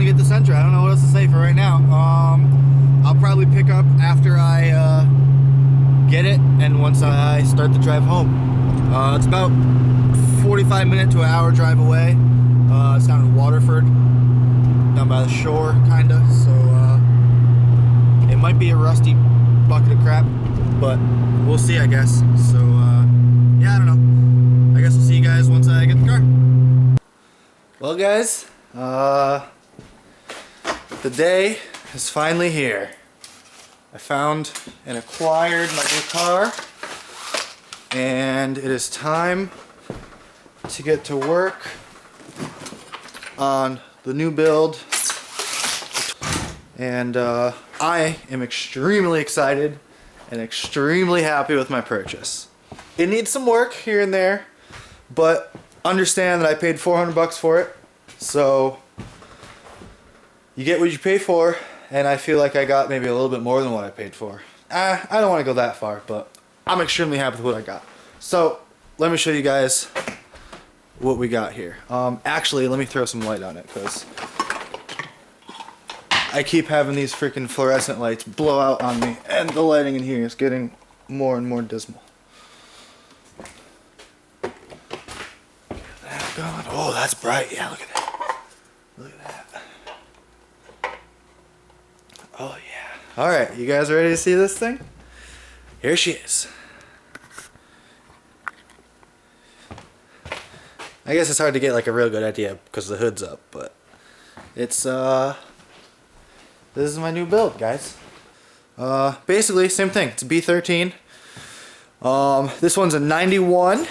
get the Sentra. I don't know what else to say for right now. I'll probably pick up after I get it and once I start the drive home. It's about 45-minute to an hour drive away. It's down in Waterford, down by the shore, kinda. So it might be a rusty bucket of crap, but we'll see, I guess. So yeah, I don't know. I guess we'll see you guys once I get the car. Well, guys, the day is finally here. I found and acquired my new car, and it is time to get to work on the new build. And I am extremely excited and extremely happy with my purchase. It needs some work here and there, but understand that I paid $400 for it, so you get what you pay for, and I feel like I got maybe a little bit more than what I paid for. I don't want to go that far, but I'm extremely happy with what I got. So let me show you guys what we got here. Actually, let me throw some light on it, because I keep having these freaking fluorescent lights blow out on me, and the lighting in here is getting more and more dismal. God. Oh, that's bright. Yeah, look at that. Look at that. Oh, yeah. Alright, you guys ready to see this thing? Here she is. I guess it's hard to get like a real good idea because the hood's up, but it's this is my new build, guys. Basically same thing. It's a B13. This one's a 91.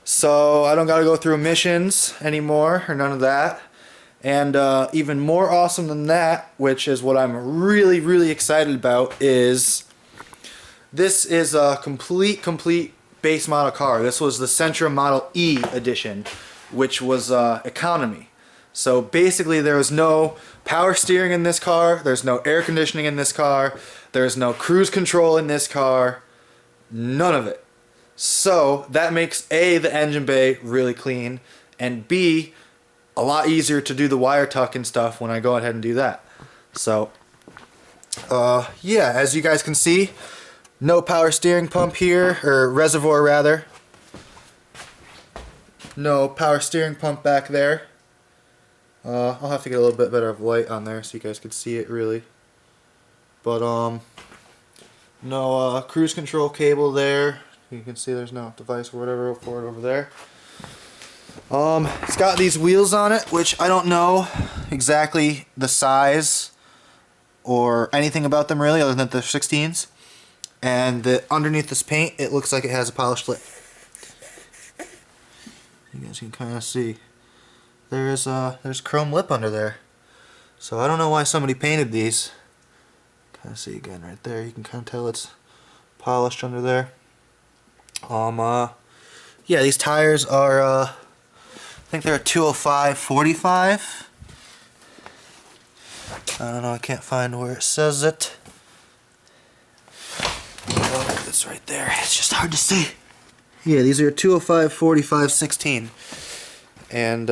So I don't gotta go through emissions anymore, or none of that. And even more awesome than that, which is what I'm really, really excited about, is this is a complete base model car. This was the Sentra Model E edition, which was economy. So basically there was no power steering in this car, there's no air conditioning in this car, there's no cruise control in this car, none of it. So that makes A, the engine bay really clean, and B, a lot easier to do the wire tuck and stuff when I go ahead and do that. So yeah, as you guys can see, no power steering pump here, or reservoir rather. No power steering pump back there. I'll have to get a little bit better of light on there so you guys can see it really. But no cruise control cable there. You can see there's no device or whatever for it over there. It's got these wheels on it, which I don't know exactly the size or anything about them really, other than they're 16s. And underneath this paint, it looks like it has a polished lip. You guys can kind of see. There's chrome lip under there. So I don't know why somebody painted these. Kind of see again right there. You can kind of tell it's polished under there. Yeah, these tires are, I think they're a 205/45. I don't know, I can't find where it says it. Oh, it's right there. It's just hard to see. Yeah, these are 205/45/16. And,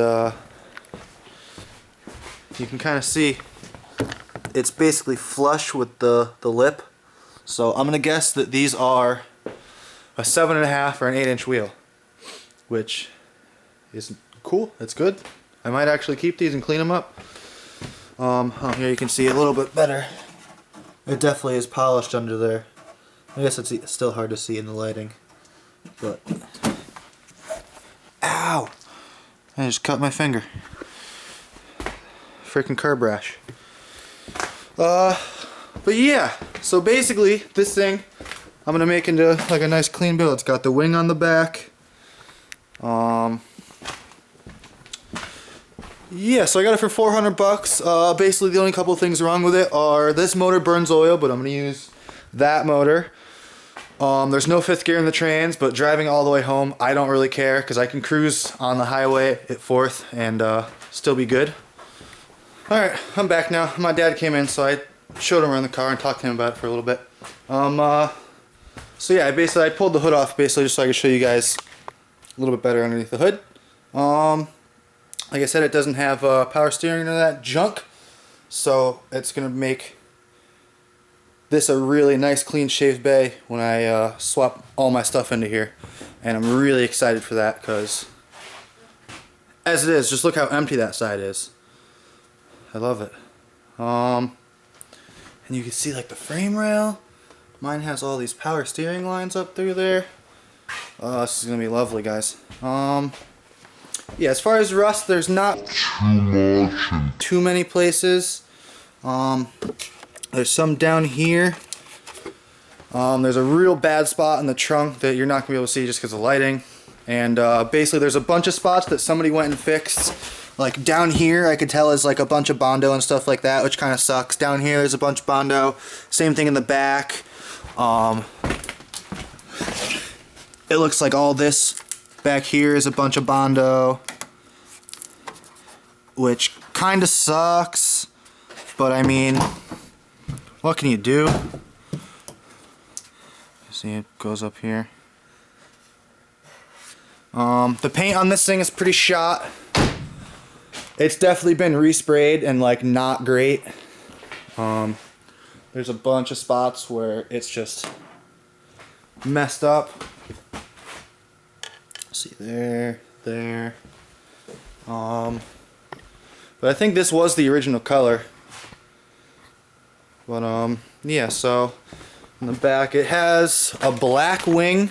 you can kind of see it's basically flush with the lip. So I'm going to guess that these are a 7.5 or an 8-inch wheel, which is cool. It's good. I might actually keep these and clean them up. Here you can see it a little bit better. It definitely is polished under there. I guess it's still hard to see in the lighting, but ow! I just cut my finger. Freaking curb rash. But yeah, so basically this thing I'm gonna make into like a nice clean build. It's got the wing on the back. Yeah, so I got it for $400. Basically the only couple things wrong with it are this motor burns oil, but I'm gonna use that motor. There's no fifth gear in the trans, but driving all the way home, I don't really care because I can cruise on the highway at fourth and still be good. Alright, I'm back now. My dad came in, so I showed him around the car and talked to him about it for a little bit. So yeah, I pulled the hood off basically just so I could show you guys a little bit better underneath the hood. Like I said, it doesn't have power steering or that junk, so it's going to make this a really nice clean shaved bay when I swap all my stuff into here. And I'm really excited for that because as it is, just look how empty that side is. I love it. And you can see like the frame rail. Mine has all these power steering lines up through there. This is gonna be lovely, guys. Yeah, as far as rust, there's not too many places. There's some down here. There's a real bad spot in the trunk that you're not gonna be able to see just because of lighting. And basically there's a bunch of spots that somebody went and fixed. Like down here I could tell is like a bunch of Bondo and stuff like that, which kind of sucks. Down here there's a bunch of Bondo. Same thing in the back. It looks like all this back here is a bunch of Bondo, which kind of sucks. But I mean, what can you do? See, it goes up here. The paint on this thing is pretty shot. It's definitely been resprayed and like not great. There's a bunch of spots where it's just messed up. See there. But I think this was the original color. But yeah, so in the back it has a black wing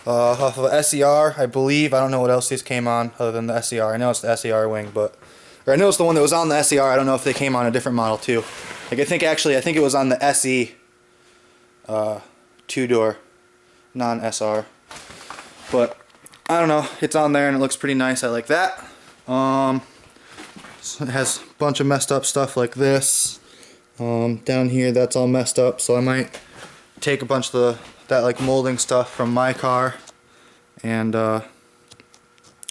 off of a SER, I believe. I don't know what else these came on other than the SER. I know it's the SER wing, but I know it's the one that was on the SER. I don't know if they came on a different model too. Like I think it was on the SE 2-door non-SR. But I don't know, it's on there and it looks pretty nice. I like that. So it has a bunch of messed up stuff like this. Down here that's all messed up, so I might take a bunch of that like molding stuff from my car and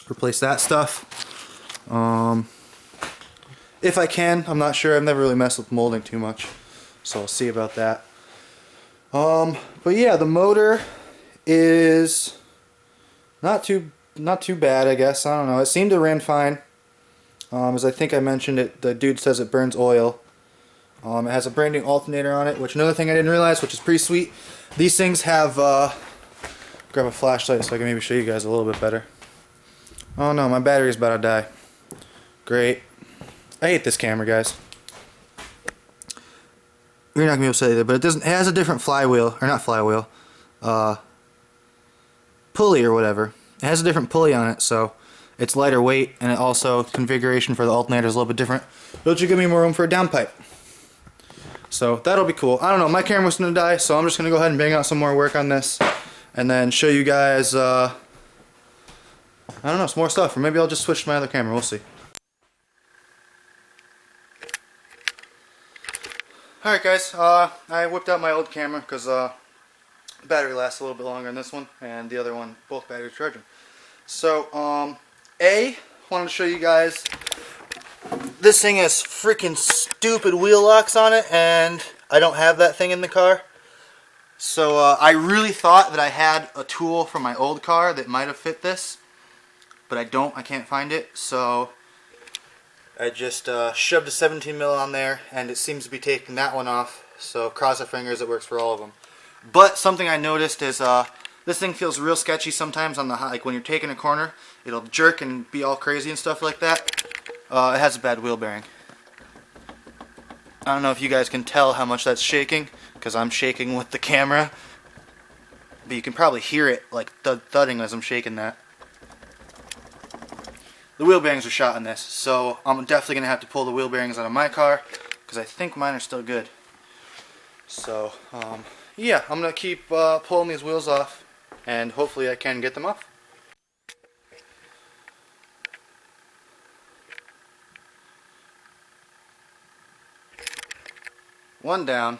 replace that stuff. If I can, I'm not sure. I've never really messed with molding too much, so I'll see about that. But yeah, the motor is not too bad, I guess. I don't know. It seemed to run fine. As I think I mentioned it, the dude says it burns oil. It has a brand new alternator on it, which another thing I didn't realize, which is pretty sweet. These things have, grab a flashlight so I can maybe show you guys a little bit better. Oh no, my battery's about to die. Great. I hate this camera, guys. You're not gonna be able to see it, but it has a different flywheel, or not flywheel, pulley or whatever. It has a different pulley on it, so it's lighter weight, and it also, configuration for the alternator is a little bit different, which will give me more room for a downpipe. So that'll be cool. I don't know, my camera's gonna die, so I'm just gonna go ahead and bang out some more work on this, and then show you guys, I don't know, some more stuff, or maybe I'll just switch to my other camera, we'll see. Alright guys, I whipped out my old camera because the battery lasts a little bit longer than this one, and the other one, both batteries charging. So, wanted to show you guys, this thing has freaking stupid wheel locks on it, and I don't have that thing in the car. So I really thought that I had a tool from my old car that might have fit this, but I don't, I can't find it, so I just shoved a 17 mil on there, and it seems to be taking that one off, so cross our fingers it works for all of them. But something I noticed is this thing feels real sketchy sometimes on the like when you're taking a corner, it'll jerk and be all crazy and stuff like that. It has a bad wheel bearing. I don't know if you guys can tell how much that's shaking, because I'm shaking with the camera, but you can probably hear it like thudding as I'm shaking that. The wheel bearings are shot in this, so I'm definitely going to have to pull the wheel bearings out of my car, because I think mine are still good. So, yeah, I'm going to keep pulling these wheels off, and hopefully I can get them off. One down.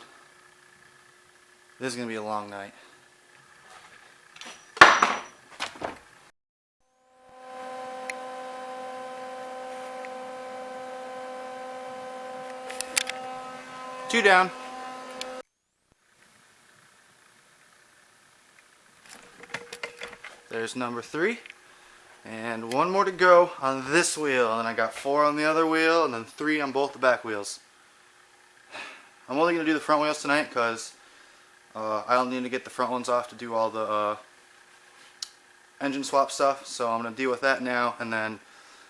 This is going to be a long night. Two down. There's number 3. And one more to go on this wheel, and then I got 4 on the other wheel, and then 3 on both the back wheels. I'm only going to do the front wheels tonight because I'll need to get the front ones off to do all the engine swap stuff, so I'm going to deal with that now, and then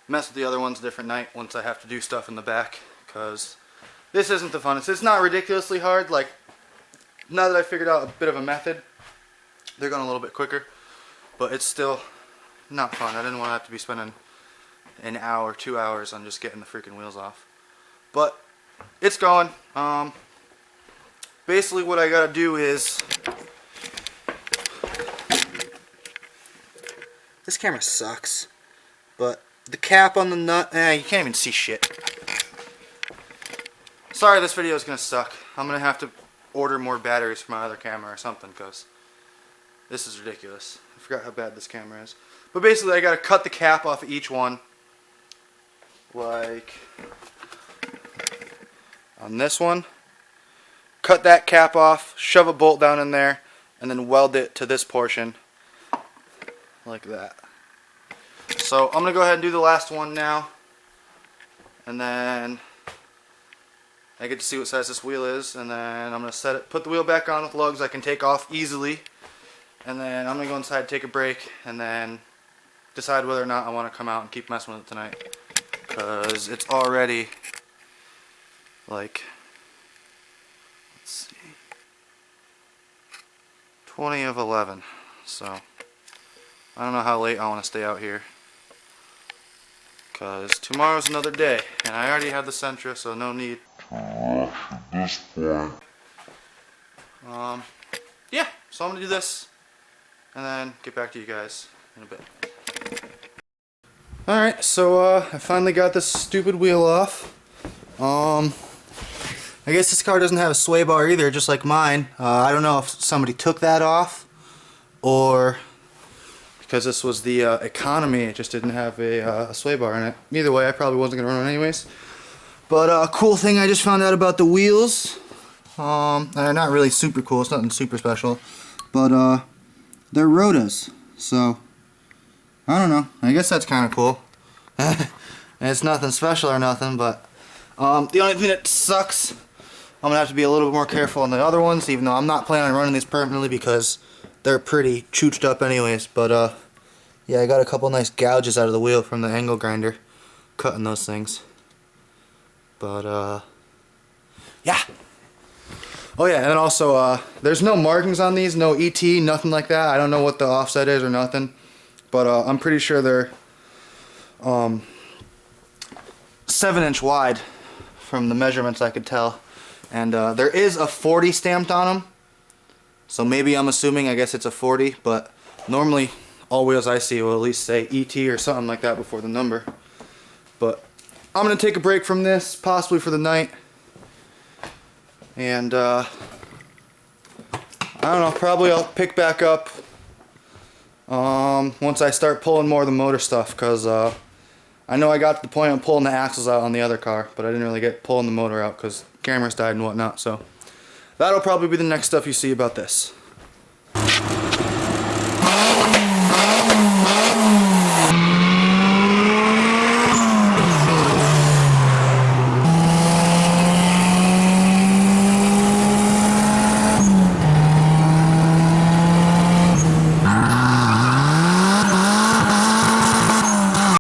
mess with the other ones a different night once I have to do stuff in the back, because this isn't the funnest. It's not ridiculously hard. Like, now that I figured out a bit of a method, they're going a little bit quicker, but it's still not fun. I didn't want to have to be spending an hour, 2 hours on just getting the freaking wheels off. But it's going. Basically what I gotta do is, this camera sucks, but the cap on the nut, you can't even see shit. Sorry, this video is gonna suck. I'm gonna have to order more batteries for my other camera or something, because this is ridiculous. I forgot how bad this camera is. But basically I gotta cut the cap off of each one, like on this one. Cut that cap off, shove a bolt down in there, and then weld it to this portion like that. So I'm gonna go ahead and do the last one now, and then I get to see what size this wheel is, and then I'm gonna put the wheel back on with lugs I can take off easily, and then I'm gonna go inside, take a break, and then decide whether or not I want to come out and keep messing with it tonight, because it's already like, let's see, 20 of 11, so I don't know how late I want to stay out here, because tomorrow's another day, and I already have the Sentra, so no need to rush at this point. Yeah, so I'm going to do this, and then get back to you guys in a bit. Alright, so I finally got this stupid wheel off. I guess this car doesn't have a sway bar either, just like mine. I don't know if somebody took that off, or because this was the economy, it just didn't have a sway bar in it. Either way, I probably wasn't going to run it anyways. But a cool thing I just found out about the wheels. They're not really super cool, it's nothing super special. But they're Rotas, so I don't know. I guess that's kind of cool. It's nothing special or nothing, but the only thing that sucks, I'm going to have to be a little bit more careful on the other ones, even though I'm not planning on running these permanently because they're pretty chooched up anyways. But yeah, I got a couple nice gouges out of the wheel from the angle grinder, cutting those things. But yeah. Oh yeah, and then also there's no markings on these, no ET, nothing like that. I don't know what the offset is or nothing. But I'm pretty sure they're 7-inch wide from the measurements I could tell. And there is a 40 stamped on them. So maybe I'm assuming, I guess it's a 40. But normally all wheels I see will at least say ET or something like that before the number. But I'm going to take a break from this, possibly for the night. And I don't know, probably I'll pick back up once I start pulling more of the motor stuff, because I know I got to the point of pulling the axles out on the other car, but I didn't really get pulling the motor out because cameras died and whatnot. So that'll probably be the next stuff you see about this.